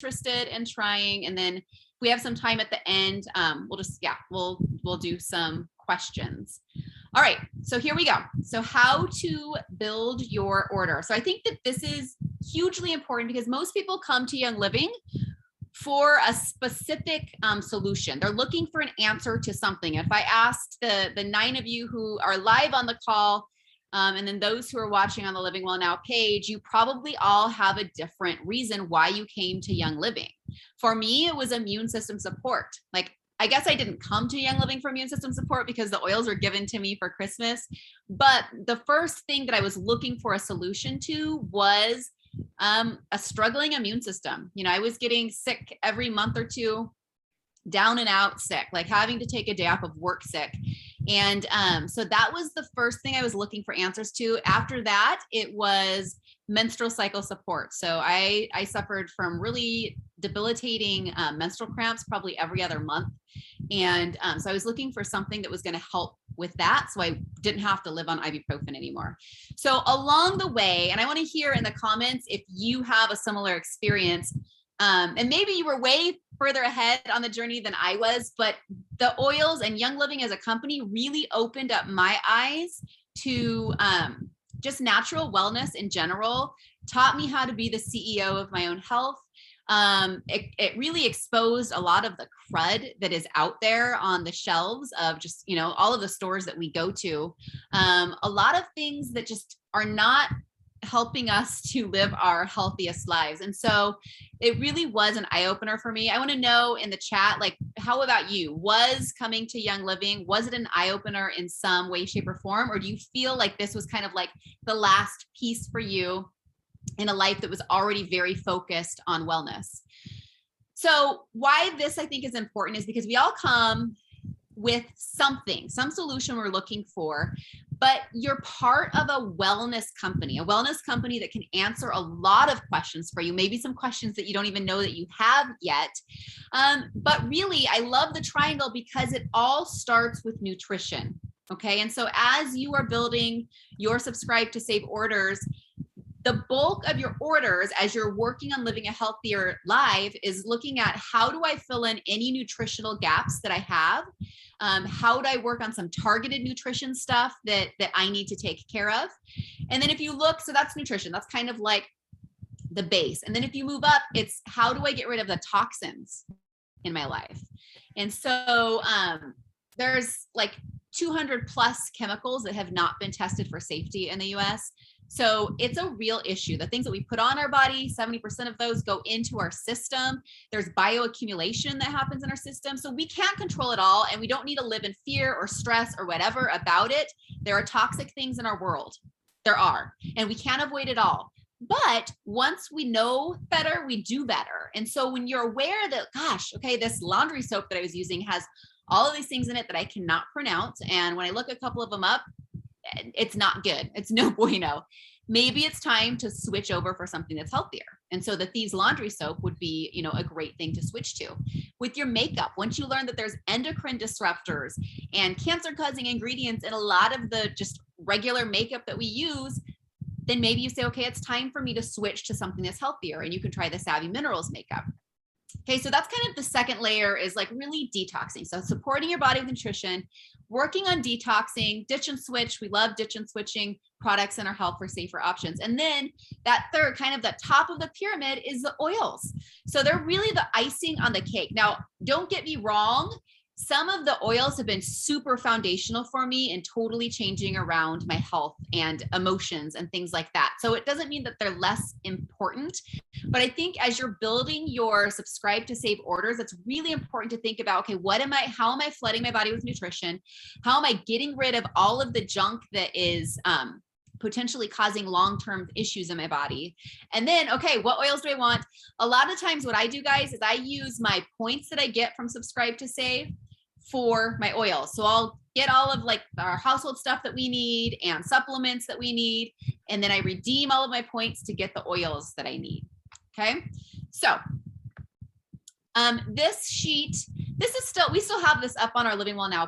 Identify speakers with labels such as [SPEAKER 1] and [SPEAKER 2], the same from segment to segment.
[SPEAKER 1] interested in trying. And then if we have some time at the end, we'll do some questions. All right, so here we go. So how to build your order. So I think that this is hugely important because most people come to Young Living for a specific solution. They're looking for an answer to something. If I asked the 9 of you who are live on the call, and then those who are watching on the Living Well Now page, you probably all have a different reason why you came to Young Living. For me, it was immune system support. Like, I guess I didn't come to Young Living for immune system support because the oils were given to me for Christmas. But the first thing that I was looking for a solution to was a struggling immune system. You know, I was getting sick every month or two, down and out sick, like having to take a day off of work sick. And so that was the first thing I was looking for answers to. After that, it was menstrual cycle support. So I suffered from really debilitating menstrual cramps probably every other month. And so I was looking for something that was going to help with that, so I didn't have to live on ibuprofen anymore. So along the way, and I want to hear in the comments if you have a similar experience, and maybe you were way further ahead on the journey than I was, but the oils and Young Living as a company really opened up my eyes to just natural wellness in general, taught me how to be the CEO of my own health. It really exposed a lot of the crud that is out there on the shelves of just, you know, all of the stores that we go to. A lot of things that just are not helping us to live our healthiest lives. And so it really was an eye-opener for me. I want to know in the chat, like, how about you? Was coming to Young Living, was it an eye-opener in some way, shape, or form? Or do you feel like this was kind of like the last piece for you in a life that was already very focused on wellness? So why this I think is important is because we all come with something, some solution we're looking for, but you're part of a wellness company that can answer a lot of questions for you, maybe some questions that you don't even know that you have yet. But really, I love the triangle because it all starts with nutrition. Okay. And so as you are building your subscribe to save orders, the bulk of your orders as you're working on living a healthier life is looking at how do I fill in any nutritional gaps that I have? How do I work on some targeted nutrition stuff that I need to take care of? And then if you look, so that's nutrition, that's kind of like the base. And then if you move up, it's how do I get rid of the toxins in my life? And so there's like 200 plus chemicals that have not been tested for safety in the US. So it's a real issue. The things that we put on our body, 70% of those go into our system. There's bioaccumulation that happens in our system. So we can't control it all, and we don't need to live in fear or stress or whatever about it. There are toxic things in our world. There are, and we can't avoid it all. But once we know better, we do better. And so when you're aware that, gosh, okay, this laundry soap that I was using has all of these things in it that I cannot pronounce. And when I look a couple of them up, it's not good. It's no bueno. Maybe it's time to switch over for something that's healthier. And so the Thieves laundry soap would be, you know, a great thing to switch to. With your makeup, once you learn that there's endocrine disruptors and cancer causing ingredients in a lot of the just regular makeup that we use, then maybe you say, okay, it's time for me to switch to something that's healthier. And you can try the Savvy Minerals makeup. Okay, so that's kind of the second layer, is like really detoxing. So supporting your body with nutrition, working on detoxing, ditch and switch. We love ditch and switching products in our health for safer options. And then that third, kind of the top of the pyramid, is the oils. So they're really the icing on the cake. Now, don't get me wrong. Some of the oils have been super foundational for me in totally changing around my health and emotions and things like that. So it doesn't mean that they're less important, but I think as you're building your subscribe to save orders, it's really important to think about, okay, how am I flooding my body with nutrition? How am I getting rid of all of the junk that is potentially causing long-term issues in my body? And then, okay, what oils do I want? A lot of times what I do, guys, is I use my points that I get from subscribe to save for my oils. So I'll get all of like our household stuff that we need and supplements that we need. And then I redeem all of my points to get the oils that I need. Okay. So this sheet, we still have this up on our Living Well Now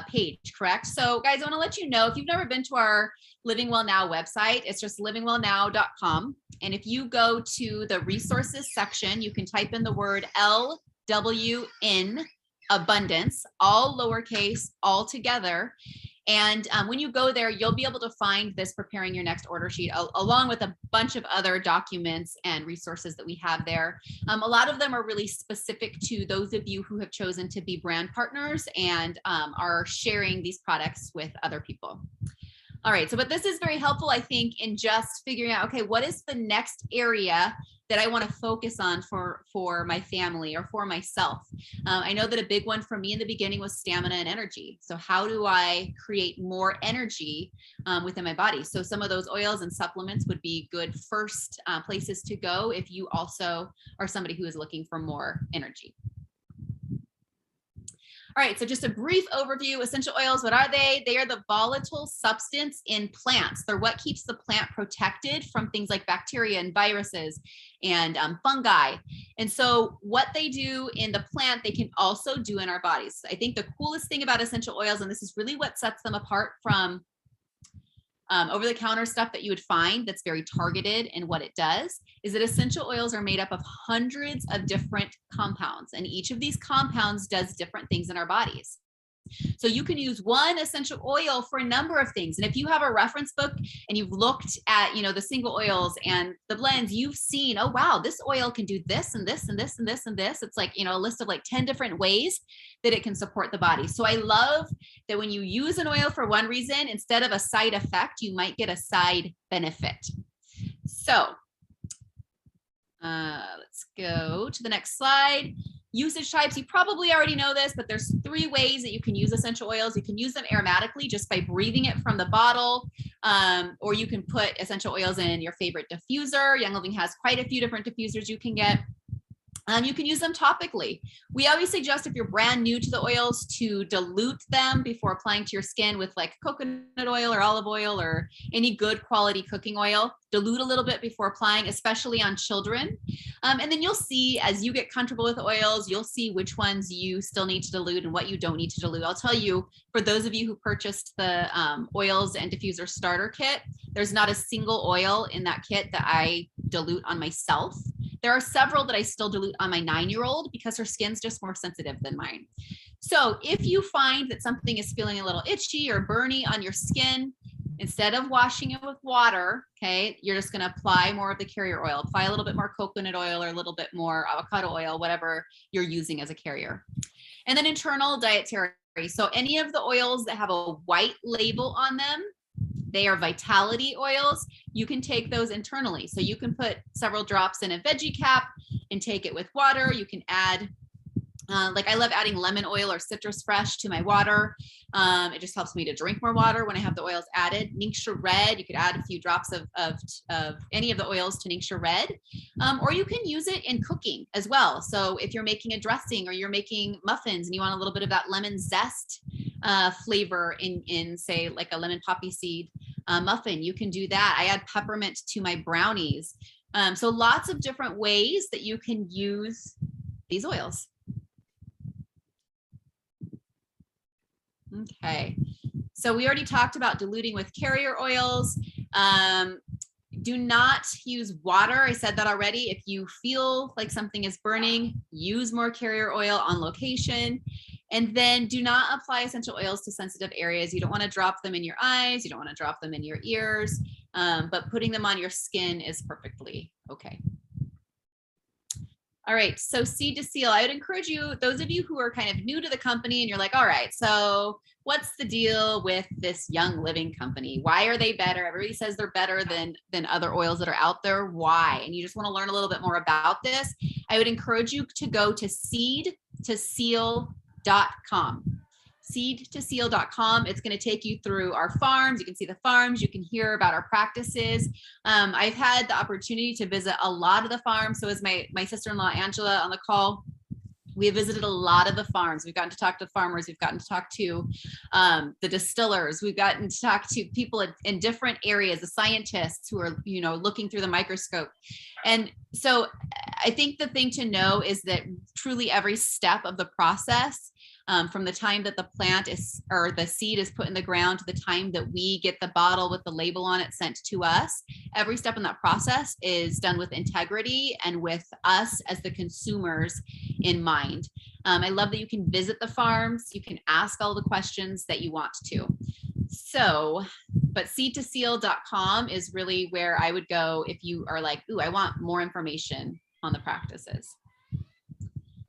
[SPEAKER 1] page, correct? So guys, I want to let you know, if you've never been to our Living Well Now website, it's just livingwellnow.com. And if you go to the resources section, you can type in the word LWN abundance, all lowercase, all together. And when you go there, you'll be able to find this preparing your next order sheet along with a bunch of other documents and resources that we have there. A lot of them are really specific to those of you who have chosen to be brand partners and are sharing these products with other people. All right, so but this is very helpful, I think, in just figuring out, okay, what is the next area that I want to focus on for my family or for myself? I know that a big one for me in the beginning was stamina and energy. So how do I create more energy within my body? So some of those oils and supplements would be good first places to go if you also are somebody who is looking for more energy. All right, so just a brief overview. Essential oils, what are they? They are the volatile substance in plants. They're what keeps the plant protected from things like bacteria and viruses and fungi. And so what they do in the plant, they can also do in our bodies. I think the coolest thing about essential oils, and this is really what sets them apart from over-the-counter stuff that you would find that's very targeted in what it does, is that essential oils are made up of hundreds of different compounds, and each of these compounds does different things in our bodies. So you can use one essential oil for a number of things. And if you have a reference book and you've looked at, the single oils and the blends, you've seen, oh, wow, this oil can do this and this and this and this and this. It's like, a list of like 10 different ways that it can support the body. So I love that when you use an oil for one reason, instead of a side effect, you might get a side benefit. So let's go to the next slide. Usage types, you probably already know this, but there's 3 ways that you can use essential oils. You can use them aromatically just by breathing it from the bottle, or you can put essential oils in your favorite diffuser. Young Living has quite a few different diffusers you can get. You can use them topically. We always suggest, if you're brand new to the oils, to dilute them before applying to your skin with like coconut oil or olive oil or any good quality cooking oil. Dilute a little bit before applying, especially on children. And then you'll see, as you get comfortable with oils, you'll see which ones you still need to dilute and what you don't need to dilute. I'll tell you, for those of you who purchased the oils and diffuser starter kit, there's not a single oil in that kit that I dilute on myself. There are several that I still dilute on my 9-year-old because her skin's just more sensitive than mine. So if you find that something is feeling a little itchy or burny on your skin, instead of washing it with water, okay, you're just going to apply more of the carrier oil. Apply a little bit more coconut oil or a little bit more avocado oil, whatever you're using as a carrier. And then internal dietary. So any of the oils that have a white label on them, they are vitality oils. You can take those internally. So you can put several drops in a veggie cap and take it with water. You can add, like I love adding lemon oil or citrus fresh to my water. It just helps me to drink more water when I have the oils added. Ningxia Red, you could add a few drops of any of the oils to Ningxia Red. Or you can use it in cooking as well. So if you're making a dressing or you're making muffins and you want a little bit of that lemon zest flavor in say like a lemon poppy seed muffin, you can do that. I add peppermint to my brownies. So lots of different ways that you can use these oils. Okay, so we already talked about diluting with carrier oils. Do not use water. I said that already. If you feel like something is burning, use more carrier oil on location. And then do not apply essential oils to sensitive areas. You don't want to drop them in your eyes. You don't want to drop them in your ears, but putting them on your skin is perfectly okay. All right, so seed to seal. I would encourage you, those of you who are kind of new to the company and you're like, all right, so what's the deal with this Young Living company? Why are they better? Everybody says they're better than other oils that are out there. Why? And you just want to learn a little bit more about this. I would encourage you to go to seedtoseal.com. Seedtoseal.com. It's going to take you through our farms. You can see the farms. You can hear about our practices. I've had the opportunity to visit a lot of the farms. So is my sister-in-law, Angela, on the call. We have visited a lot of the farms. We've gotten to talk to farmers. We've gotten to talk to the distillers. We've gotten to talk to people in different areas, the scientists who are, looking through the microscope. And so I think the thing to know is that truly every step of the process from the time that the plant is, or the seed is put in the ground to the time that we get the bottle with the label on it sent to us. Every step in that process is done with integrity and with us as the consumers in mind. I love that you can visit the farms. You can ask all the questions that you want to. So, but seed2seal.com is really where I would go if you are like, ooh, I want more information on the practices.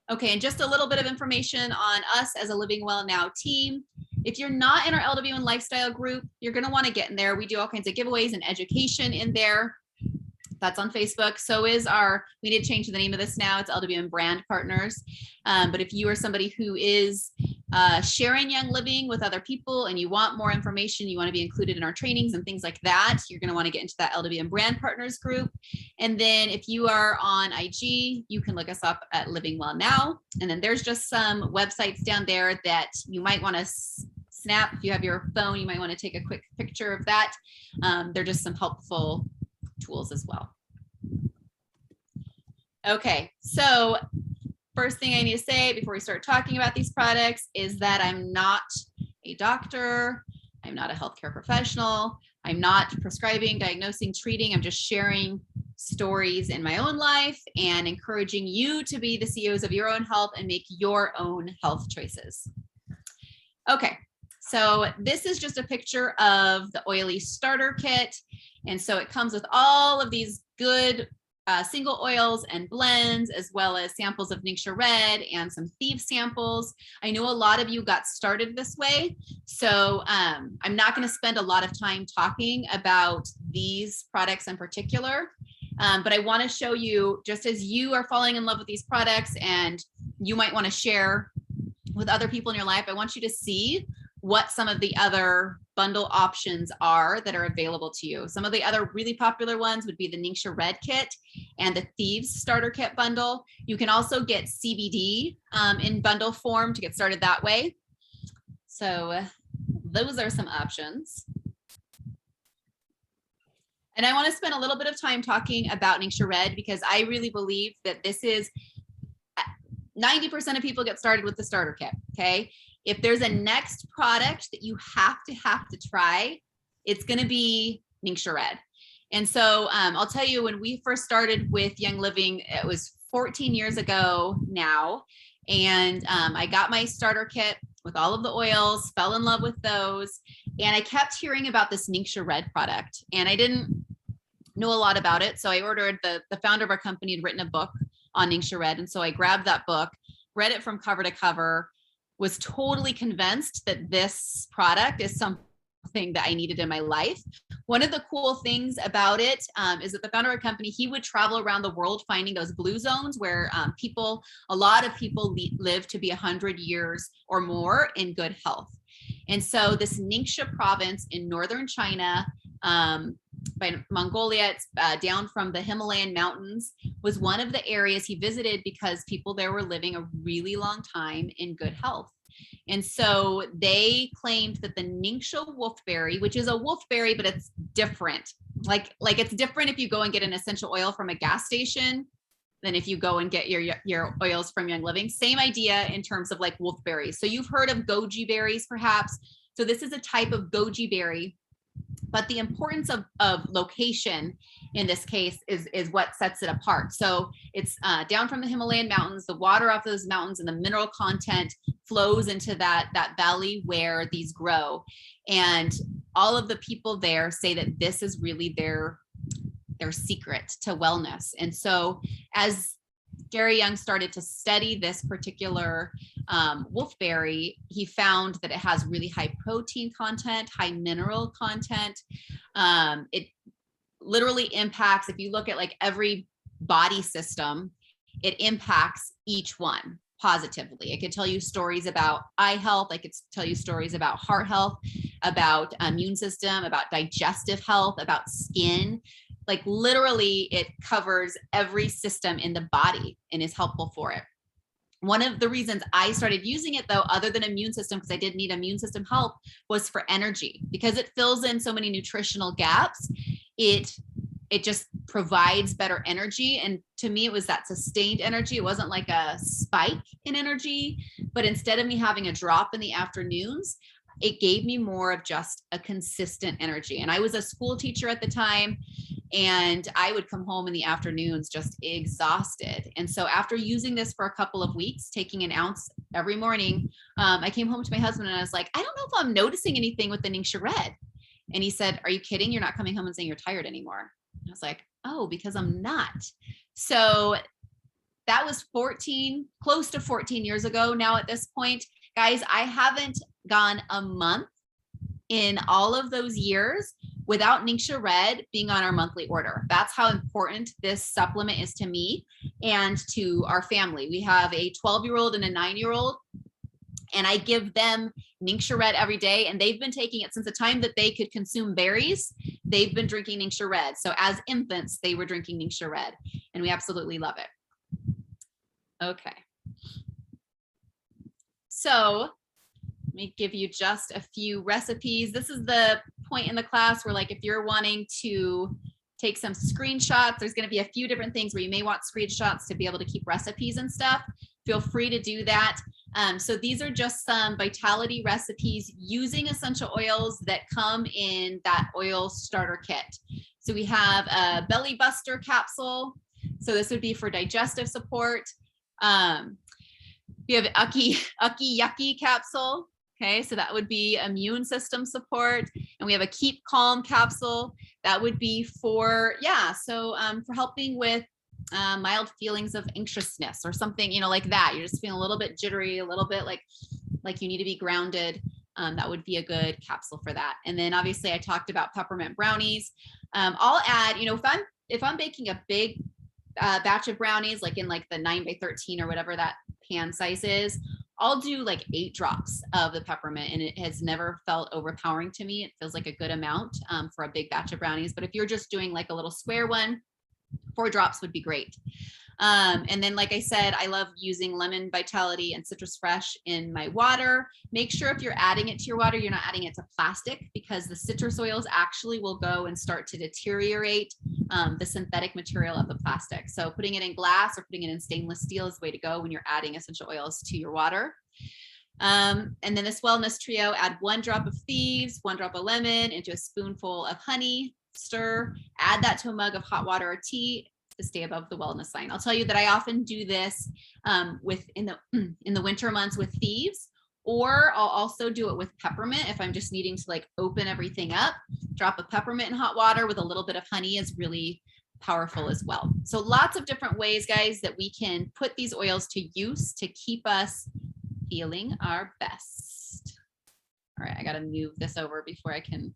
[SPEAKER 1] Okay, and just a little bit of information on us as a Living Well Now team. If you're not in our LWN lifestyle group, you're going to want to get in there. We do all kinds of giveaways and education in there. That's on Facebook. So is our, we did change the name of this now. It's LWN Brand Partners. But if you are somebody who is sharing Young Living with other people and you want more information, you want to be included in our trainings and things like that, you're going to want to get into that LWN Brand Partners group. And then if you are on IG, you can look us up at Living Well Now. And then there's just some websites down there that you might want to snap. If you have your phone, you might want to take a quick picture of that. They're just some helpful tools as well. Okay, so first thing I need to say before we start talking about these products is that I'm not a doctor. I'm not a healthcare professional. I'm not prescribing, diagnosing, treating. I'm just sharing stories in my own life and encouraging you to be the CEOs of your own health and make your own health choices. Okay, so this is just a picture of the oily starter kit. And so it comes with all of these good single oils and blends, as well as samples of Ningxia Red and some Thieves samples. I know a lot of you got started this way, so I'm not going to spend a lot of time talking about these products in particular, but I want to show you, just as you are falling in love with these products and you might want to share with other people in your life, I want you to see what some of the other bundle options are that are available to you. Some of the other really popular ones would be the Ningxia Red kit and the Thieves starter kit bundle. You can also get CBD in bundle form to get started that way. So those are some options. And I want to spend a little bit of time talking about Ningxia Red because I really believe that this is 90% of people get started with the starter kit, okay? If there's a next product that you have to try, it's going to be Ningxia Red. And so I'll tell you, when we first started with Young Living, it was 14 years ago now. And I got my starter kit with all of the oils, fell in love with those. And I kept hearing about this Ningxia Red product. And I didn't know a lot about it. So I ordered, the founder of our company had written a book on Ningxia Red. And so I grabbed that book, read it from cover to cover, was totally convinced that this product is something that I needed in my life. One of the cool things about it is that the founder of our company, he would travel around the world finding those blue zones where a lot of people live to be 100 years or more in good health. And so this Ningxia province in northern China, by Mongolia, it's down from the Himalayan mountains, was one of the areas he visited because people there were living a really long time in good health. And so they claimed that the Ningxia wolfberry, which is a wolfberry, but it's different. Like it's different if you go and get an essential oil from a gas station than if you go and get your oils from Young Living. Same idea in terms of like wolfberries. So you've heard of goji berries, perhaps. So this is a type of goji berry. But the importance of location in this case is what sets it apart. So it's down from the Himalayan mountains, the water off those mountains and the mineral content flows into that valley where these grow. And all of the people there say that this is really their secret to wellness. And so as Gary Young started to study this particular wolfberry, he found that it has really high protein content, high mineral content. It literally impacts, if you look at like every body system, it impacts each one positively. It could tell you stories about eye health. I could tell you stories about heart health, about immune system, about digestive health, about skin. Like literally it covers every system in the body and is helpful for it. One of the reasons I started using it though, other than immune system, because I did need immune system help, was for energy, because it fills in so many nutritional gaps. It it just provides better energy. And to me, it was that sustained energy. It wasn't like a spike in energy, but instead of me having a drop in the afternoons, it gave me more of just a consistent energy. And I was a school teacher at the time, and I would come home in the afternoons just exhausted. And so after using this for a couple of weeks, taking an ounce every morning, I came home to my husband and I was like, I don't know if I'm noticing anything with the Ningxia Red. And he said, are you kidding? You're not coming home and saying you're tired anymore. I was like, oh, because I'm not. So that was close to 14 years ago now at this point. Guys, I haven't gone a month in all of those years without Ningxia Red being on our monthly order. That's how important this supplement is to me and to our family. We have a 12-year-old and a 9-year-old, and I give them Ningxia Red every day, and they've been taking it since the time that they could consume berries. They've been drinking Ningxia Red. So as infants, they were drinking Ningxia Red, and we absolutely love it. Okay. So let me give you just a few recipes. This is the point in the class where, like, if you're wanting to take some screenshots, there's going to be a few different things where you may want screenshots to be able to keep recipes and stuff. Feel free to do that. So these are just some vitality recipes using essential oils that come in that oil starter kit. So we have a belly buster capsule. So this would be for digestive support. We have Ucky Yucky capsule. Okay, so that would be immune system support. And we have a Keep Calm capsule. That would be for, for helping with mild feelings of anxiousness or something, like that. You're just feeling a little bit jittery, a little bit like you need to be grounded. That would be a good capsule for that. And then obviously I talked about peppermint brownies. I'll add, if I'm baking a big batch of brownies, like in like the 9x13 or whatever that pan size is, I'll do like 8 drops of the peppermint, and it has never felt overpowering to me. It feels like a good amount for a big batch of brownies. But if you're just doing like a little square one, 4 drops would be great. And then, like I said, I love using lemon vitality and citrus fresh in my water. Make sure if you're adding it to your water, you're not adding it to plastic, because the citrus oils actually will go and start to deteriorate the synthetic material of the plastic. So putting it in glass or putting it in stainless steel is the way to go when you're adding essential oils to your water. And then this wellness trio, add 1 drop of thieves, 1 drop of lemon into a spoonful of honey, stir, add that to a mug of hot water or tea to stay above the wellness line. I'll tell you that I often do this in the winter months with thieves, or I'll also do it with peppermint if I'm just needing to like open everything up. Drop a peppermint in hot water with a little bit of honey is really powerful as well. So lots of different ways, guys, that we can put these oils to use to keep us feeling our best. All right, I got to move this over before I can.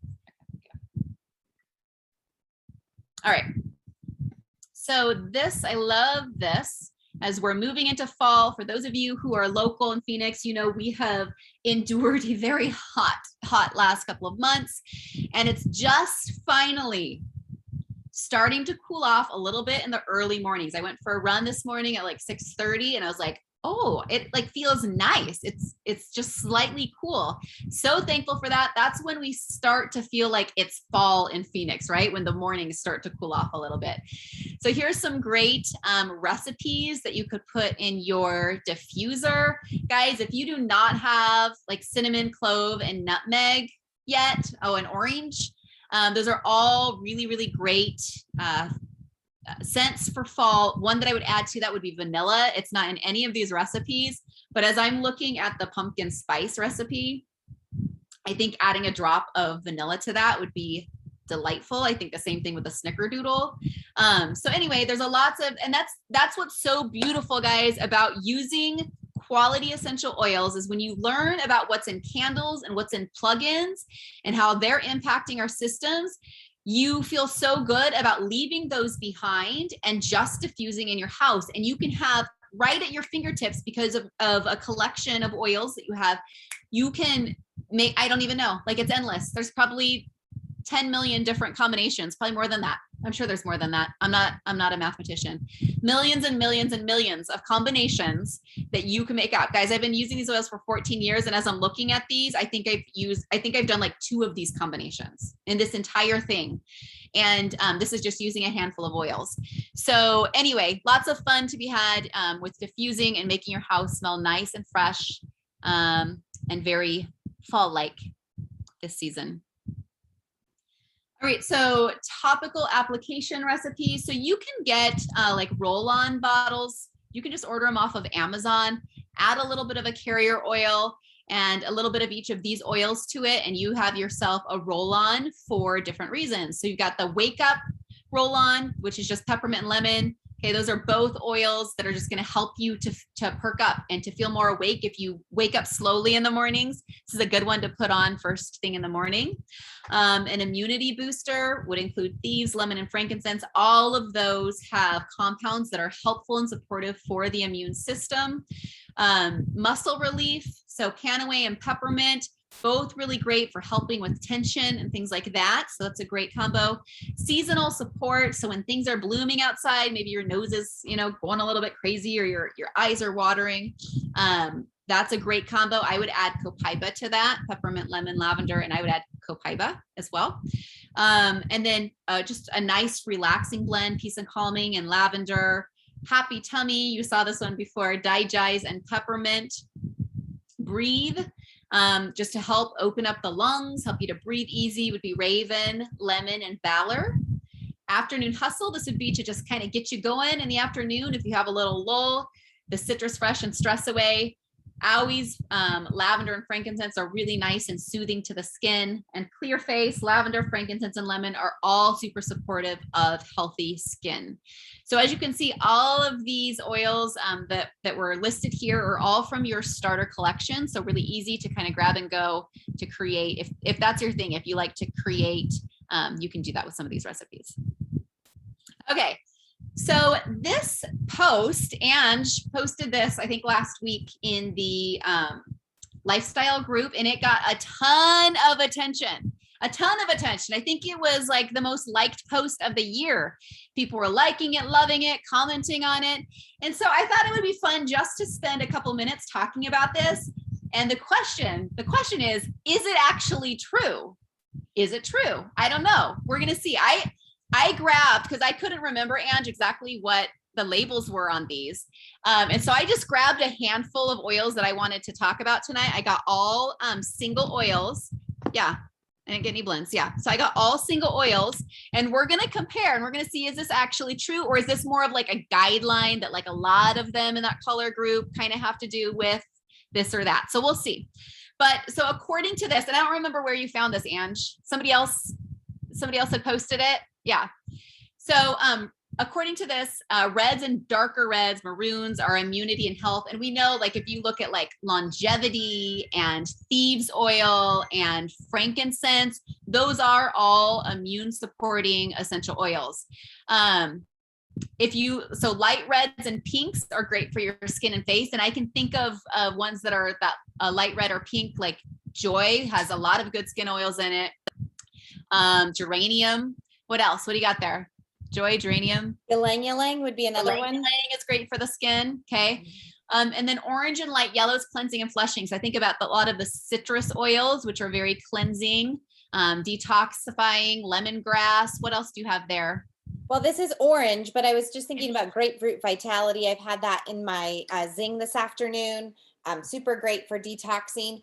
[SPEAKER 1] All right. So this, I love this as we're moving into fall. For those of you who are local in Phoenix, we have endured a very hot last couple of months, and it's just finally starting to cool off a little bit in the early mornings. I went for a run this morning at like 6:30, and I was like, oh, it like feels nice. It's just slightly cool. So thankful for that. That's when we start to feel like it's fall in Phoenix, right? When the mornings start to cool off a little bit. So here's some great recipes that you could put in your diffuser. Guys, if you do not have like cinnamon, clove, and nutmeg yet, and orange, those are all really, really great scents for fall. One that I would add to that would be vanilla. It's not in any of these recipes, but as I'm looking at the pumpkin spice recipe, I think adding a drop of vanilla to that would be delightful. I think the same thing with the snickerdoodle. So anyway, there's a lots of, and that's what's so beautiful, guys, about using quality essential oils, is when you learn about what's in candles and what's in plugins and how they're impacting our systems, you feel so good about leaving those behind and just diffusing in your house. And you can have right at your fingertips, because of a collection of oils that you have, you can make, I don't even know, like it's endless. There's probably 10 million different combinations, probably more than that. I'm sure there's more than that. I'm not a mathematician. Millions and millions and millions of combinations that you can make out. Guys, I've been using these oils for 14 years. And as I'm looking at these, I think I've done like 2 of these combinations in this entire thing. And this is just using a handful of oils. So anyway, lots of fun to be had with diffusing and making your house smell nice and fresh and very fall-like this season. All right, so topical application recipes. So you can get like roll-on bottles. You can just order them off of Amazon, add a little bit of a carrier oil and a little bit of each of these oils to it, and you have yourself a roll-on for different reasons. So you've got the Wake Up roll-on, which is just peppermint and lemon. Okay, those are both oils that are just going to help you to perk up and to feel more awake if you wake up slowly in the mornings. This is a good one to put on first thing in the morning. An immunity booster would include thieves, lemon, and frankincense. All of those have compounds that are helpful and supportive for the immune system. Muscle relief, so canaway and peppermint, both really great for helping with tension and things like that. So that's a great combo. Seasonal support. So when things are blooming outside, maybe your nose is, going a little bit crazy or your eyes are watering. That's a great combo. I would add copaiba to that, peppermint, lemon, lavender, and I would add copaiba as well. And then just a nice relaxing blend, peace and calming and lavender. Happy tummy, you saw this one before, digize and peppermint. Breathe, just to help open up the lungs, help you to breathe easy would be raven, lemon, and valor. Afternoon hustle, this would be to just kind of get you going in the afternoon if you have a little lull. The citrus fresh and stress away. Owie's lavender and frankincense are really nice and soothing to the skin. And clear face, lavender, frankincense, and lemon are all super supportive of healthy skin. So as you can see, all of these oils that were listed here are all from your starter collection. So really easy to kind of grab and go to create. If that's your thing, if you like to create, you can do that with some of these recipes. Okay. So this post, Ange posted this, I think last week in the lifestyle group, and it got a ton of attention. I think it was like the most liked post of the year. People were liking it, loving it, commenting on it. And so I thought it would be fun just to spend a couple minutes talking about this. And the question is it actually true? Is it true? I don't know. We're going to see. I grabbed, because I couldn't remember, Ange, exactly what the labels were on these. And so I just grabbed a handful of oils that I wanted to talk about tonight. I got all single oils. Yeah, I didn't get any blends. Yeah, so I got all single oils, and we're going to compare, and we're going to see, is this actually true, or is this more of like a guideline that like a lot of them in that color group kind of have to do with this or that? So we'll see. But so according to this, and I don't remember where you found this, Ange. Somebody else had posted it. Yeah. So according to this, reds and darker reds, maroons are immunity and health. And we know, like, if you look at like longevity and thieves oil and frankincense, those are all immune supporting essential oils. So light reds and pinks are great for your skin and face. And I can think of ones that are that light red or pink, like Joy has a lot of good skin oils in it. Geranium. What else? What do you got there? Joy, geranium.
[SPEAKER 2] Ylang ylang would be another one.
[SPEAKER 1] It's great for the skin. Okay. And then orange and light yellow is cleansing and flushing. So I think about a lot of the citrus oils, which are very cleansing, detoxifying, lemongrass. What else do you have there?
[SPEAKER 2] Well, this is orange, but I was just thinking about grapefruit vitality. I've had that in my Zing this afternoon. Super great for detoxing.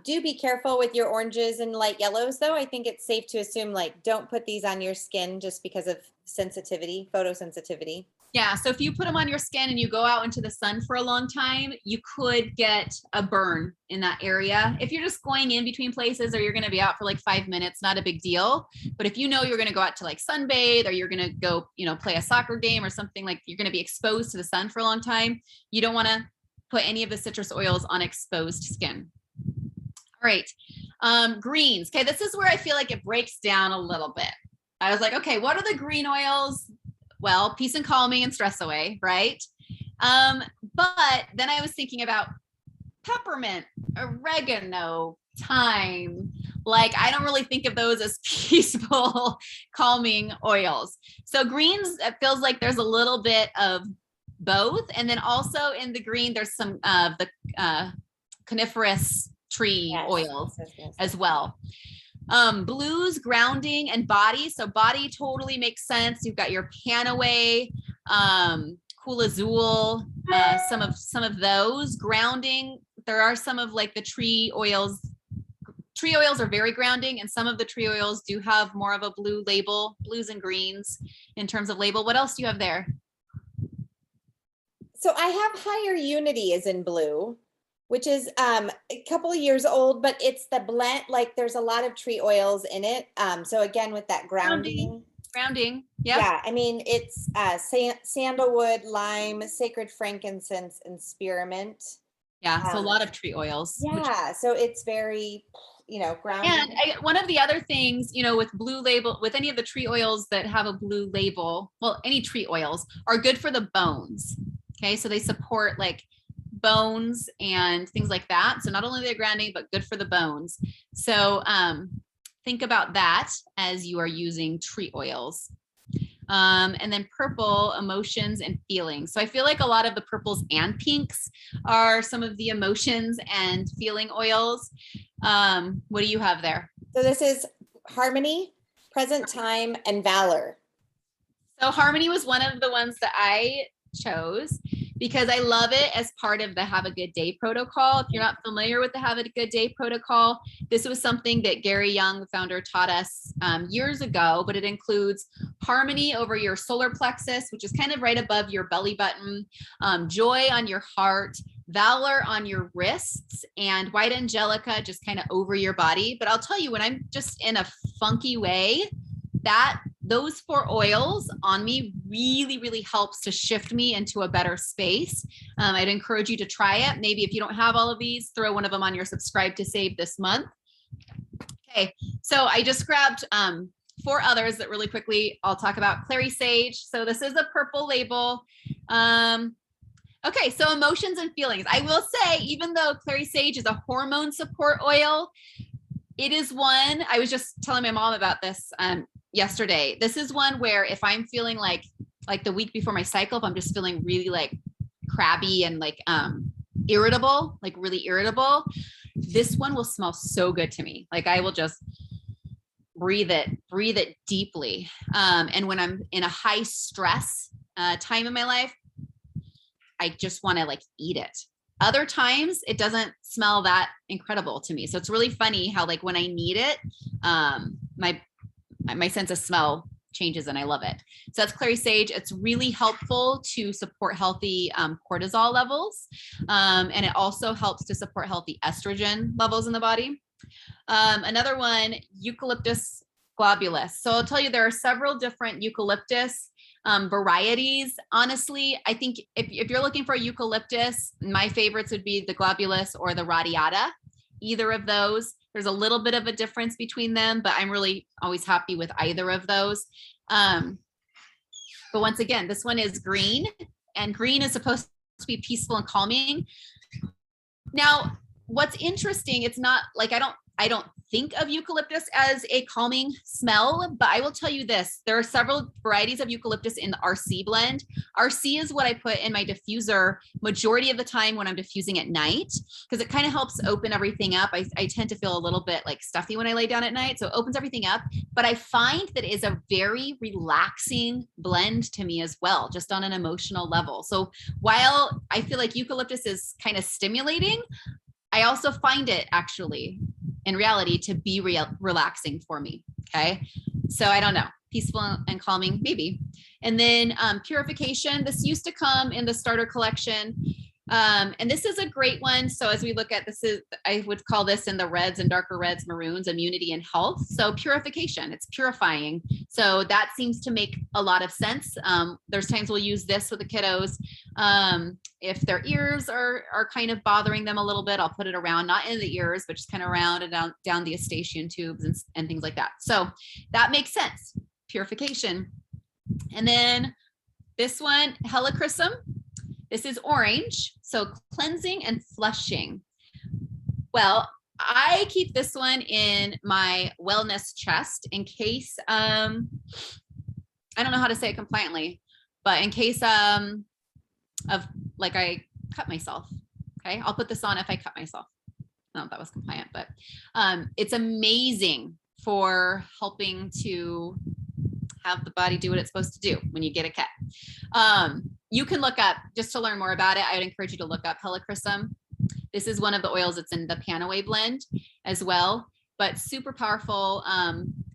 [SPEAKER 2] Do be careful with your oranges and light yellows, though. I think it's safe to assume, like, don't put these on your skin just because of sensitivity, photosensitivity.
[SPEAKER 1] Yeah, so if you put them on your skin and you go out into the sun for a long time, you could get a burn in that area. If you're just going in between places, or you're going to be out for like 5 minutes, not a big deal. But if you know you're going to go out to like sunbathe, or you're going to go, play a soccer game or something, like you're going to be exposed to the sun for a long time, you don't want to put any of the citrus oils on exposed skin. All right, greens. Okay, this is where I feel like it breaks down a little bit. I was like, okay, what are the green oils? Well, peace and calming and stress away, right? But then I was thinking about peppermint, oregano, thyme. Like, I don't really think of those as peaceful, calming oils. So greens, it feels like there's a little bit of both. And then also in the green, there's some of the coniferous tree oils as well. Blues, grounding and body. So body totally makes sense. You've got your Panaway, Cool Azul, some of those. Grounding, there are some of like the tree oils. Tree oils are very grounding, and some of the tree oils do have more of a blue label, blues and greens in terms of label. What else do you have there?
[SPEAKER 2] So I have Higher Unity is in blue, which is a couple of years old, but it's the blend, like there's a lot of tree oils in it. So again, with that grounding.
[SPEAKER 1] Grounding, yep.
[SPEAKER 2] Yeah, I mean, it's sandalwood, lime, sacred frankincense, and spearmint.
[SPEAKER 1] Yeah, so a lot of tree oils.
[SPEAKER 2] Yeah, so it's very, grounding.
[SPEAKER 1] And one of the other things, with blue label, with any of the tree oils that have a blue label, well, any tree oils are good for the bones. Okay, so they support like bones and things like that. So not only are they grounding, but good for the bones. So think about that as you are using tree oils. And then purple, emotions and feelings. So I feel like a lot of the purples and pinks are some of the emotions and feeling oils. What do you have there?
[SPEAKER 2] So this is harmony, present time, and valor.
[SPEAKER 1] So harmony was one of the ones that I chose because I love it as part of the Have a Good Day protocol. If you're not familiar with the Have a Good Day protocol, this was something that Gary Young, the founder, taught us years ago, but it includes harmony over your solar plexus, which is kind of right above your belly button, joy on your heart, valor on your wrists, and white angelica just kind of over your body. But I'll tell you, when I'm just in a funky way, those 4 oils on me really, really helps to shift me into a better space. I'd encourage you to try it. Maybe if you don't have all of these, throw one of them on your subscribe to save this month. Okay, so I just grabbed 4 others that really quickly I'll talk about. Clary Sage. So this is a purple label. Okay, so emotions and feelings. I will say, even though Clary Sage is a hormone support oil, it is one, I was just telling my mom about this yesterday. This is one where if I'm feeling like the week before my cycle, if I'm just feeling really like crabby and like irritable, like really irritable, this one will smell so good to me. Like I will just breathe it deeply. And when I'm in a high stress time in my life, I just want to like eat it. Other times it doesn't smell that incredible to me. So it's really funny how like when I need it, my sense of smell changes and I love it. So that's Clary Sage. It's really helpful to support healthy cortisol levels. And it also helps to support healthy estrogen levels in the body. Another one, eucalyptus globulus. So I'll tell you, there are several different eucalyptus varieties. Honestly, I think if you're looking for a eucalyptus, my favorites would be the globulus or the radiata. Either of those. There's a little bit of a difference between them, but I'm really always happy with either of those. But once again, this one is green, and green is supposed to be peaceful and calming. Now, what's interesting, it's not like I don't think of eucalyptus as a calming smell, but I will tell you this, there are several varieties of eucalyptus in the RC blend. RC is what I put in my diffuser majority of the time when I'm diffusing at night, because it kind of helps open everything up. I tend to feel a little bit like stuffy when I lay down at night, so it opens everything up. But I find that it is a very relaxing blend to me as well, just on an emotional level. So while I feel like eucalyptus is kind of stimulating, I also find it actually in reality to be relaxing for me. Okay. So I don't know, peaceful and calming, maybe. And then purification, this used to come in the starter collection. And this is a great one. So as we look at this, I would call this in the reds and darker reds, maroons, immunity and health. So purification, it's purifying. So that seems to make a lot of sense. There's times we'll use this with the kiddos. If their ears are kind of bothering them a little bit, I'll put it around, not in the ears, but just kind of around and down the eustachian tubes and things like that. So that makes sense, purification. And then this one, helichrysum. This is orange, so cleansing and flushing. Well, I keep this one in my wellness chest in case, I don't know how to say it compliantly, but in case of like I cut myself, okay? I'll put this on if I cut myself. I don't know if that was compliant, but it's amazing for helping to have the body do what it's supposed to do when you get a cut. You can look up, just to learn more about it, I would encourage you to look up helichrysum. This is one of the oils that's in the Panaway blend as well, but super powerful.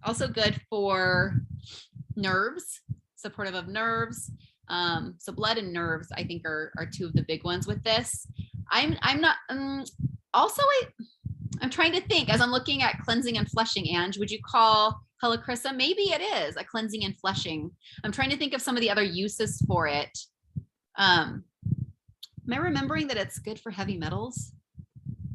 [SPEAKER 1] Also good for nerves, supportive of nerves. So blood and nerves, I think, are two of the big ones with this. I'm not, also, I'm trying to think as I'm looking at cleansing and flushing, Ange, would you call helichrysum? Maybe it is a cleansing and flushing. I'm trying to think of some of the other uses for it. Am I remembering that it's good for heavy metals?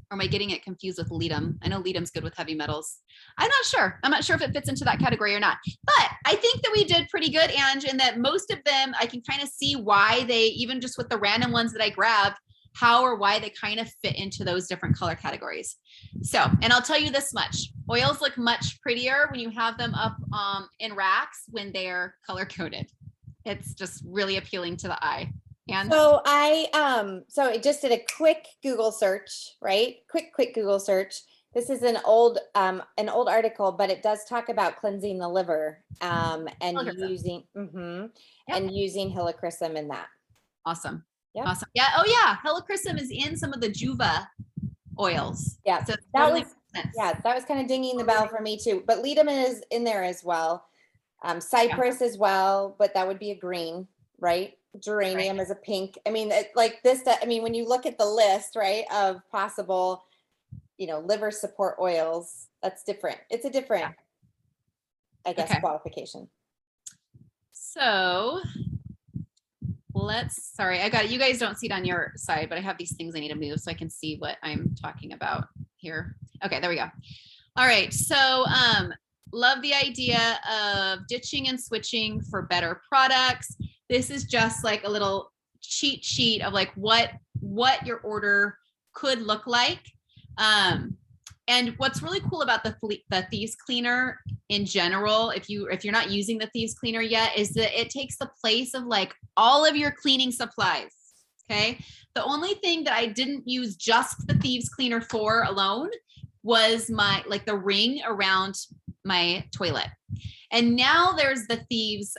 [SPEAKER 1] Or am I getting it confused with Ledum? I know Ledum's good with heavy metals. I'm not sure. I'm not sure if it fits into that category or not. But I think that we did pretty good, Ange, and that most of them, I can kind of see why they, even just with the random ones that I grabbed, how or why they kind of fit into those different color categories. So, and I'll tell you this much, oils look much prettier when you have them up in racks when they're color coded. It's just really appealing to the eye. And
[SPEAKER 2] so I just did a quick Google search, right? Quick Google search. This is an old article, but it does talk about cleansing the liver and using and using helichrysum in that.
[SPEAKER 1] Awesome.
[SPEAKER 2] Yeah.
[SPEAKER 1] Awesome. Yeah. Oh yeah. Helichrysum is in some of the Juva oils.
[SPEAKER 2] Yeah.
[SPEAKER 1] So
[SPEAKER 2] that was kind of dinging the bell for me too. But Ledum is in there as well. Cypress as well, but that would be a green, right? Geranium is a pink. I mean, when you look at the list, right, of possible, liver support oils, that's different. It's a different, I guess, qualification.
[SPEAKER 1] So sorry, I got it. You guys don't see it on your side, but I have these things I need to move so I can see what I'm talking about here. Okay, there we go. All right. So, love the idea of ditching and switching for better products. This is just like a little cheat sheet of like what your order could look like. And what's really cool about the Thieves Cleaner in general, if you're not using the Thieves Cleaner yet, is that it takes the place of like all of your cleaning supplies. Okay. The only thing that I didn't use just the Thieves Cleaner for alone was the ring around my toilet. And now there's the Thieves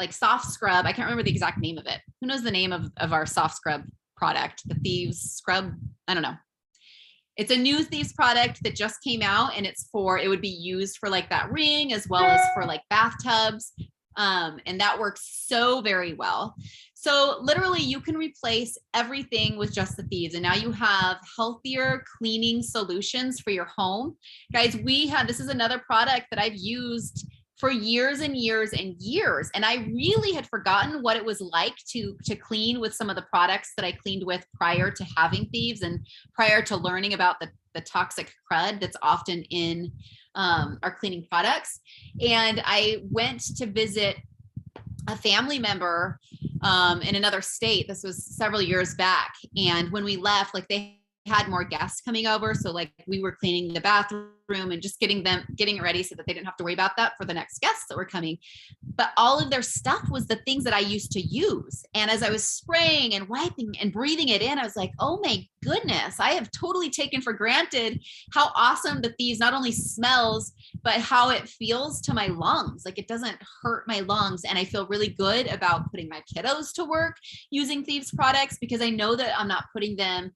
[SPEAKER 1] soft scrub. I can't remember the exact name of it. Who knows the name of our soft scrub product? The Thieves scrub. I don't know. It's a new Thieves product that just came out, and it would be used for like that ring as well as for like bathtubs. And that works so very well. So literally you can replace everything with just the Thieves. And now you have healthier cleaning solutions for your home. Guys, this is another product that I've used for years and years and years. And I really had forgotten what it was like to clean with some of the products that I cleaned with prior to having Thieves and prior to learning about the toxic crud that's often in our cleaning products. And I went to visit a family member in another state. This was several years back. And when we left, like they had more guests coming over. So like we were cleaning the bathroom and just getting it ready so that they didn't have to worry about that for the next guests that were coming. But all of their stuff was the things that I used to use. And as I was spraying and wiping and breathing it in, I was like, oh my goodness, I have totally taken for granted how awesome the Thieves not only smells, but how it feels to my lungs. Like it doesn't hurt my lungs. And I feel really good about putting my kiddos to work using Thieves products because I know that I'm not putting them,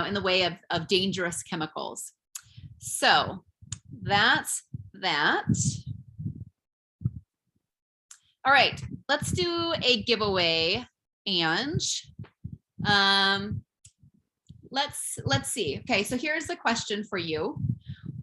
[SPEAKER 1] in the way of dangerous chemicals. So that's that. All right, let's do a giveaway, Ange. Let's see. Okay, so here's the question for you.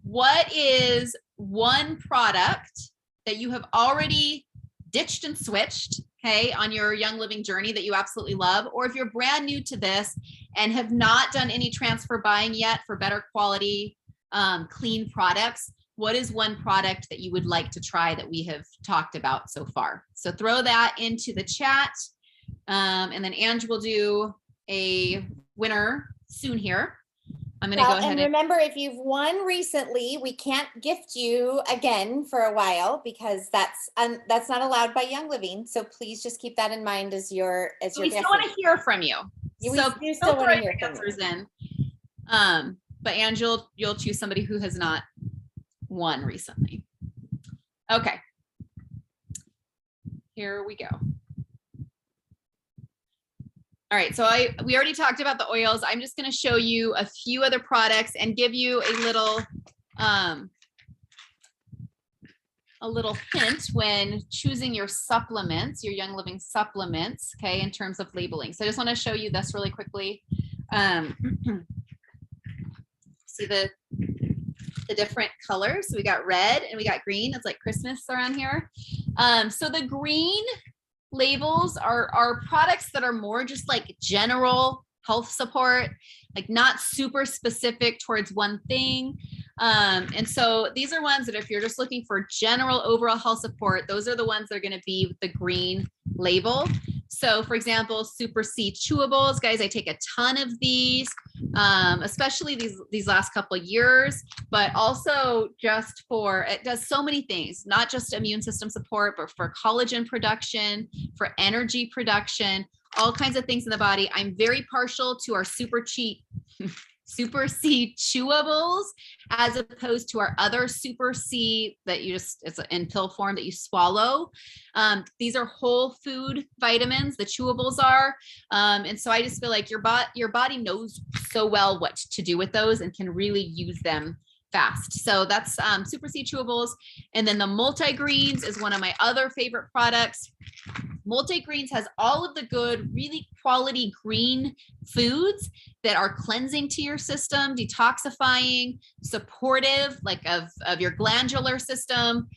[SPEAKER 1] What is one product that you have already ditched and switched, okay, on your Young Living journey that you absolutely love? Or if you're brand new to this and have not done any transfer buying yet for better quality, clean products, what is one product that you would like to try that we have talked about so far? So throw that into the chat. And then Ange will do a winner soon here. I'm going to go ahead
[SPEAKER 2] and remember, if you've won recently, we can't gift you again for a while because that's not allowed by Young Living. So please just keep that in mind as your
[SPEAKER 1] we still want to hear from you.
[SPEAKER 2] We still want to hear from you.
[SPEAKER 1] But Ange, you'll choose somebody who has not one recently. Okay. Here we go. All right, so we already talked about the oils. I'm just going to show you a few other products and give you a little hint when choosing your supplements, your Young Living supplements, okay, in terms of labeling. So I just want to show you this really quickly. See the different colors. So we got red and we got green. It's like Christmas around here. So the green labels are products that are more just like general health support, like not super specific towards one thing. And so these are ones that if you're just looking for general overall health support, those are the ones that are going to be with the green label. So for example, Super C chewables, guys, I take a ton of these, especially these last couple of years, but also just for, it does so many things, not just immune system support, but for collagen production, for energy production, all kinds of things in the body. I'm very partial to our Super C chewables as opposed to our other Super C that you just, it's in pill form that you swallow. These are whole food vitamins, the chewables are. And so I just feel like your body knows so well what to do with those and can really use them fast. So that's Super C chewables. And then the multi-greens is one of my other favorite products. Multi-greens has all of the good, really quality green foods that are cleansing to your system, detoxifying, supportive, like of your glandular system.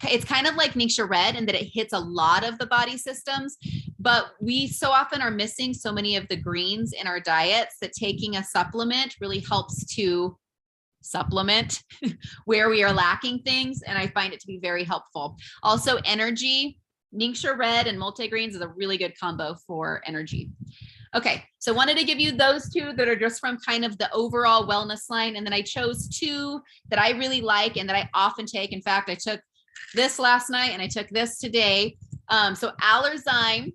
[SPEAKER 1] It's kind of like Ningxia Red in that it hits a lot of the body systems, but we so often are missing so many of the greens in our diets that taking a supplement really helps to supplement where we are lacking things. And I find it to be very helpful. Also energy, Ningxia Red and multigreens is a really good combo for energy. Okay, so wanted to give you those two that are just from kind of the overall wellness line. And then I chose two that I really like and that I often take. In fact, I took this last night and I took this today. So Allerzyme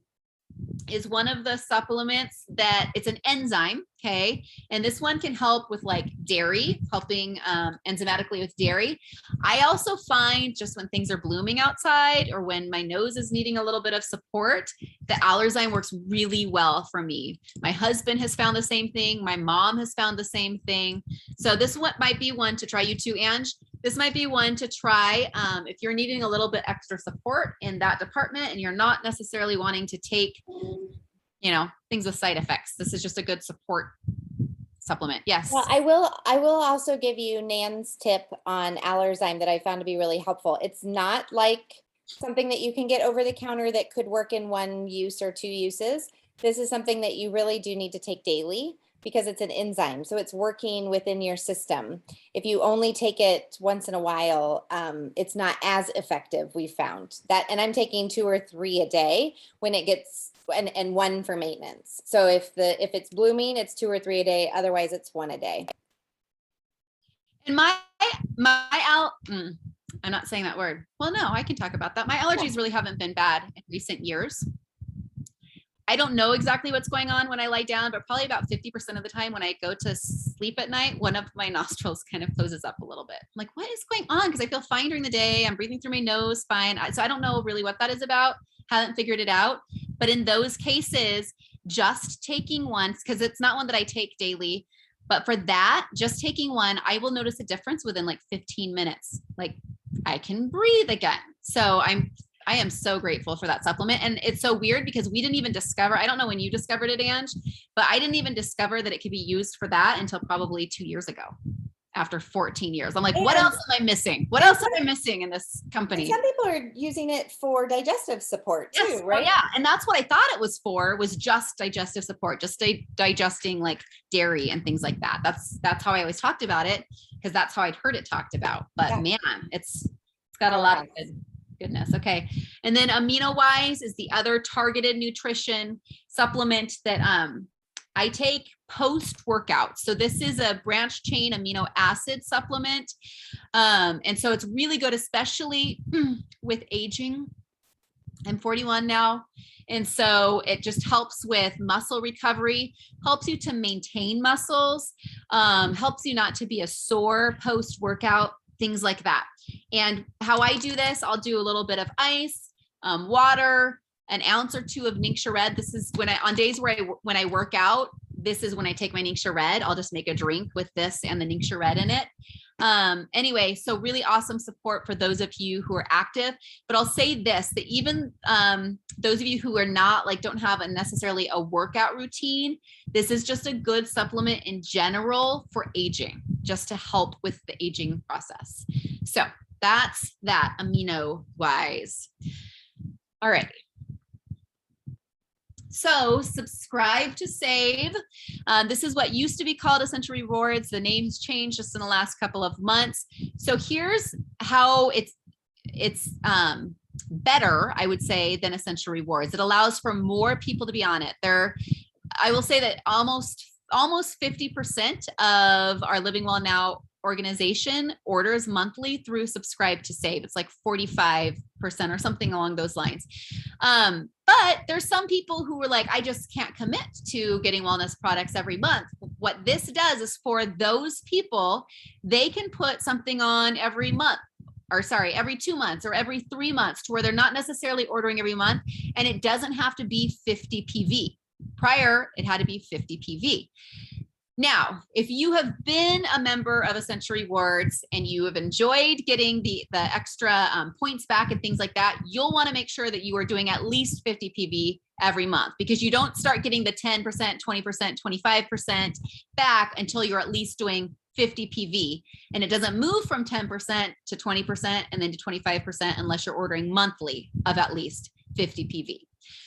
[SPEAKER 1] is one of the supplements that it's an enzyme, okay? And this one can help with like dairy, helping enzymatically with dairy. I also find just when things are blooming outside or when my nose is needing a little bit of support, the Allerzyme works really well for me. My husband has found the same thing. My mom has found the same thing. So this one might be one to try. You too, Ange. This might be one to try if you're needing a little bit extra support in that department and you're not necessarily wanting to take, things with side effects. This is just a good support supplement. Yes.
[SPEAKER 2] Well, I will also give you Nan's tip on Allerzyme that I found to be really helpful. It's not like something that you can get over the counter that could work in one use or two uses. This is something that you really do need to take daily because it's an enzyme. So it's working within your system. If you only take it once in a while, it's not as effective, we found that. And I'm taking 2 or 3 a day when it gets, and 1 for maintenance. So if it's blooming, it's 2 or 3 a day. Otherwise it's 1 a day.
[SPEAKER 1] And I'm not saying that word. Well, no, I can talk about that. My allergies really haven't been bad in recent years. I don't know exactly what's going on when I lie down, but probably about 50% of the time when I go to sleep at night, one of my nostrils kind of closes up a little bit. I'm like, what is going on? Because I feel fine during the day. I'm breathing through my nose fine. So I don't know really what that is about. Haven't figured it out. But in those cases, just taking one, because it's not one that I take daily, but for that, just taking one, I will notice a difference within like 15 minutes. Like I can breathe again. So I am so grateful for that supplement. And it's so weird because we didn't even discover, I don't know when you discovered it, Ange, but I didn't even discover that it could be used for that until probably 2 years ago, after 14 years. I'm like, what else am I missing? What else am I missing in this company?
[SPEAKER 2] Some people are using it for digestive support too,
[SPEAKER 1] yes,
[SPEAKER 2] right?
[SPEAKER 1] Oh, yeah. And that's what I thought it was for, was just digestive support, just digesting like dairy and things like that. That's how I always talked about it, because that's how I'd heard it talked about. But yeah, man, it's got a lot of goodness. Okay. And then Amino Wise is the other targeted nutrition supplement that I take post workout. So this is a branched chain amino acid supplement. And so it's really good, especially with aging. I'm 41 now. And so it just helps with muscle recovery, helps you to maintain muscles, helps you not to be a sore post-workout, things like that. And how I do this, I'll do a little bit of ice, water, an ounce or two of Ningxia Red. This is when on days where when I work out, this is when I take my Ningxia Red. I'll just make a drink with this and the Ningxia Red in it. Anyway, so really awesome support for those of you who are active. But I'll say this, that even those of you who are not, like, don't have necessarily a workout routine, this is just a good supplement in general for aging, just to help with the aging process. So that's that amino wise. All right. So subscribe to save. This is what used to be called Essential Rewards. The name's changed just in the last couple of months. So here's how it's better, I would say, than Essential Rewards. It allows for more people to be on it. I will say that almost 50% of our Living Well Now organization orders monthly through Subscribe to Save. It's like 45% or something along those lines. But there's some people who are like, I just can't commit to getting wellness products every month. What this does is, for those people, they can put something on every month, or sorry, every 2 months or every 3 months, to where they're not necessarily ordering every month, and it doesn't have to be 50 PV. Prior, it had to be 50 PV. Now, if you have been a member of Essential Rewards and you have enjoyed getting the extra points back and things like that, you'll want to make sure that you are doing at least 50 PV every month, because you don't start getting the 10%, 20%, 25% back until you're at least doing 50 PV. And it doesn't move from 10% to 20% and then to 25% unless you're ordering monthly of at least 50 PV.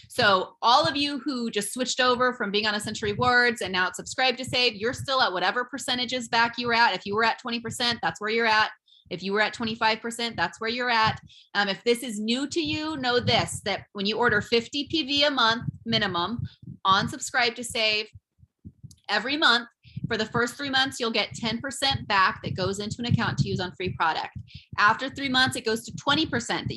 [SPEAKER 1] So all of you who just switched over from being on Essential Rewards and now it's Subscribe to Save, you're still at whatever percentages back you were at. If you were at 20%, that's where you're at. If you were at 25%, that's where you're at. If this is new to you, know this, that when you order 50 PV a month minimum on Subscribe to Save every month, for the first 3 months, you'll get 10% back that goes into an account to use on free product. After 3 months, it goes to 20%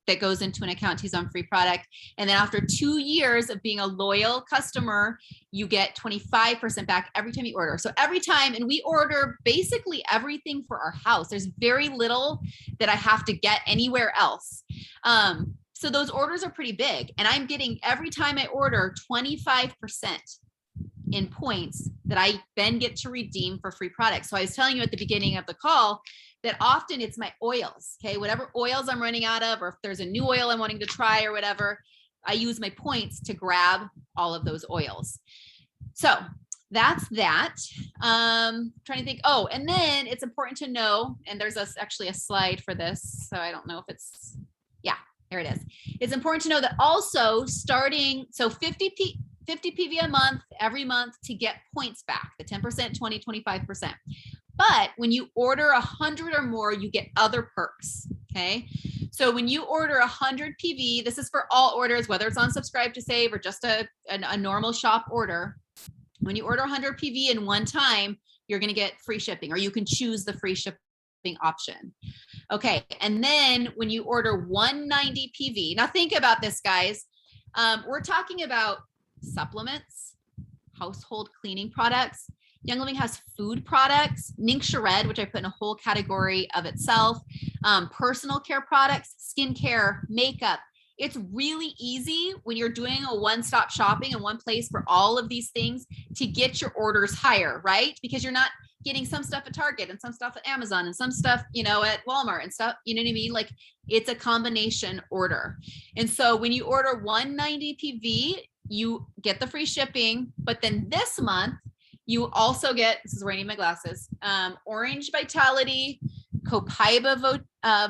[SPEAKER 1] that goes into an account to use on free product. And then after 2 years of being a loyal customer, you get 25% back every time you order. So every time, and we order basically everything for our house. There's very little that I have to get anywhere else. So those orders are pretty big. And I'm getting, every time I order, 25% in points that I then get to redeem for free products. So I was telling you at the beginning of the call that often it's my oils, okay? Whatever oils I'm running out of, or if there's a new oil I'm wanting to try or whatever, I use my points to grab all of those oils. So that's that. Trying to think. Oh, and then it's important to know, and there's actually a slide for this, so I don't know if it's, yeah, here it is. It's important to know that also starting, so 50 PV a month, every month, to get points back, the 10%, 20, 25%. But when you order 100 or more, you get other perks, okay? So when you order 100 PV, this is for all orders, whether it's on Subscribe to Save or just a normal shop order. When you order 100 PV in one time, you're gonna get free shipping, or you can choose the free shipping option. Okay, and then when you order 190 PV, now think about this, guys. We're talking about supplements, household cleaning products. Young Living has food products, Ningxia Red, which I put in a whole category of itself, personal care products, skincare, makeup. It's really easy when you're doing a one-stop shopping in one place for all of these things to get your orders higher, right? Because you're not getting some stuff at Target and some stuff at Amazon and some stuff, you know, at Walmart and stuff, you know what I mean? Like, it's a combination order. And so when you order 190 PV, you get the free shipping, but then this month, you also get, this is where I need my glasses, Orange Vitality, Copaiba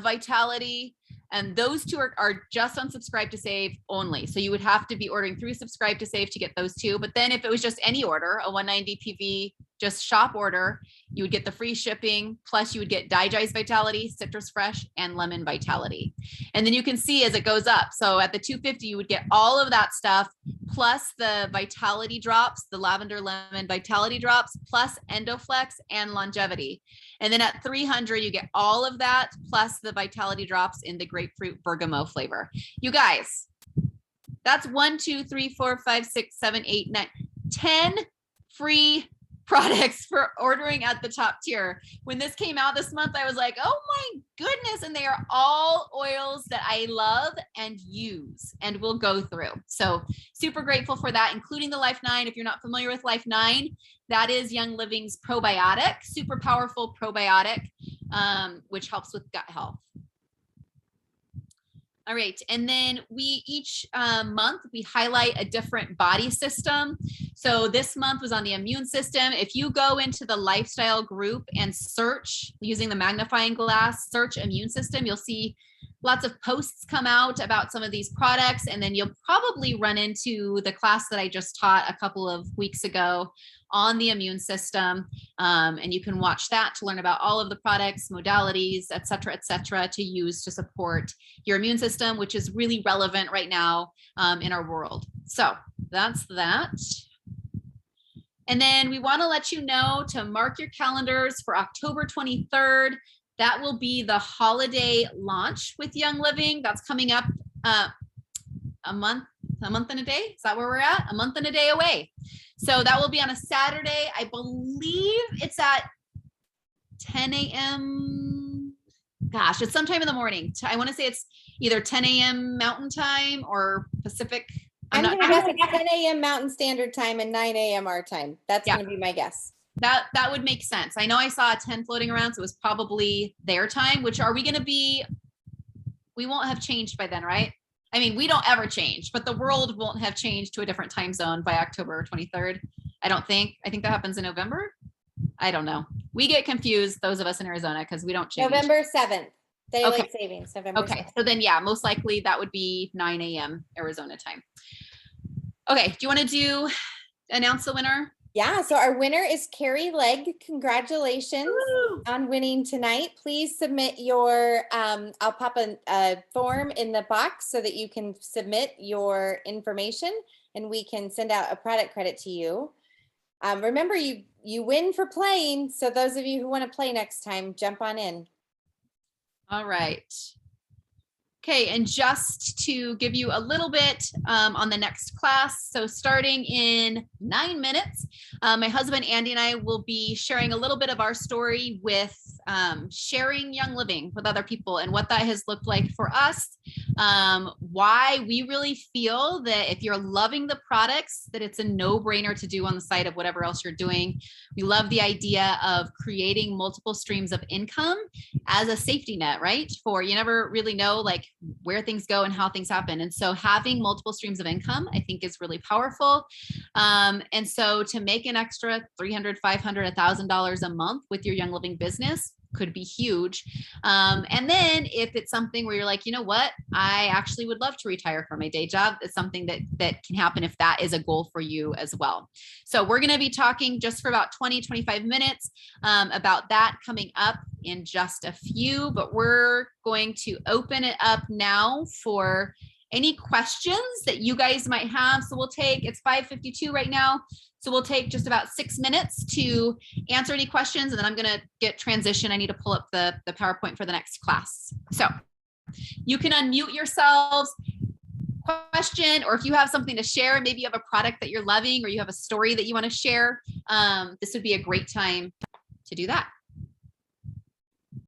[SPEAKER 1] Vitality, and those two are just on Subscribe to Save only. So you would have to be ordering through Subscribe to Save to get those two. But then if it was just any order, a 190 PV, just shop order, you would get the free shipping, plus you would get Digest Vitality, Citrus Fresh, and Lemon Vitality. And then you can see as it goes up. So at the 250, you would get all of that stuff, plus the Vitality Drops, the Lavender Lemon Vitality Drops, plus Endoflex and Longevity. And then at 300, you get all of that, plus the Vitality Drops in the Grapefruit Bergamot flavor. You guys, That's 1, 2, 3, 4, 5, 6, 7, 8, 9, 10 free products for ordering at the top tier. When this came out this month, I was like, oh my goodness. And they are all oils that I love and use and will go through. So super grateful for that, including the Life 9. If you're not familiar with Life 9, that is Young Living's probiotic, super powerful probiotic, which helps with gut health. All right. And then we each month, we highlight a different body system. So this month was on the immune system. If you go into the lifestyle group and search using the magnifying glass, search immune system, you'll see lots of posts come out about some of these products. And then you'll probably run into the class that I just taught a couple of weeks ago on the immune system. And you can watch that to learn about all of the products, modalities, et cetera, to use to support your immune system, which is really relevant right now in our world. So that's that. And then we want to let you know to mark your calendars for October 23rd. That will be the holiday launch with Young Living. That's coming up a month and a day. Is that where we're at? A month and a day away. So that will be on a Saturday. I believe it's at 10 a.m. Gosh, it's sometime in the morning. I want to say it's either 10 a.m. Mountain Time or Pacific.
[SPEAKER 2] I'm going to guess it's 10 a.m. Mountain Standard Time and 9 a.m. our time. That's going to be my guess.
[SPEAKER 1] That would make sense. I know I saw a 10 floating around, so it was probably their time, which are we going to be, we won't have changed by then, right? I mean, we don't ever change, but the world won't have changed to a different time zone by October 23rd. I don't think. I think that happens in November. I don't know. We get confused, those of us in Arizona, because we don't change.
[SPEAKER 2] November 7th, daylight savings, November 7th.
[SPEAKER 1] So then, yeah, most likely that would be 9 a.m. Arizona time. Okay, do you want to announce the winner?
[SPEAKER 2] Yeah, so our winner is Carrie Legg. Congratulations on winning tonight. Please submit your, I'll pop a form in the box so that you can submit your information and we can send out a product credit to you. Remember, you win for playing. So those of you who want to play next time, jump on in.
[SPEAKER 1] All right. Okay, and just to give you a little bit on the next class, so starting in 9 minutes, my husband Andy and I will be sharing a little bit of our story with sharing Young Living with other people and what that has looked like for us, why we really feel that if you're loving the products, that it's a no-brainer to do on the side of whatever else you're doing. We love the idea of creating multiple streams of income as a safety net, right? For you never really know like where things go and how things happen. And so having multiple streams of income, I think is really powerful. And so to make an extra $300, $500, $1,000 a month with your Young Living business could be huge. And then if it's something where you're like, you know what, I actually would love to retire from my day job. It's something that can happen if that is a goal for you as well. So we're going to be talking just for about 20, 25 minutes about that coming up in just a few, but we're going to open it up now for any questions that you guys might have. So we'll take, it's 5:52 right now. So we'll take just about 6 minutes to answer any questions, and then I'm going to get transition. I need to pull up the PowerPoint for the next class. So you can unmute yourselves, question, or if you have something to share, maybe you have a product that you're loving or you have a story that you want to share, this would be a great time to do that.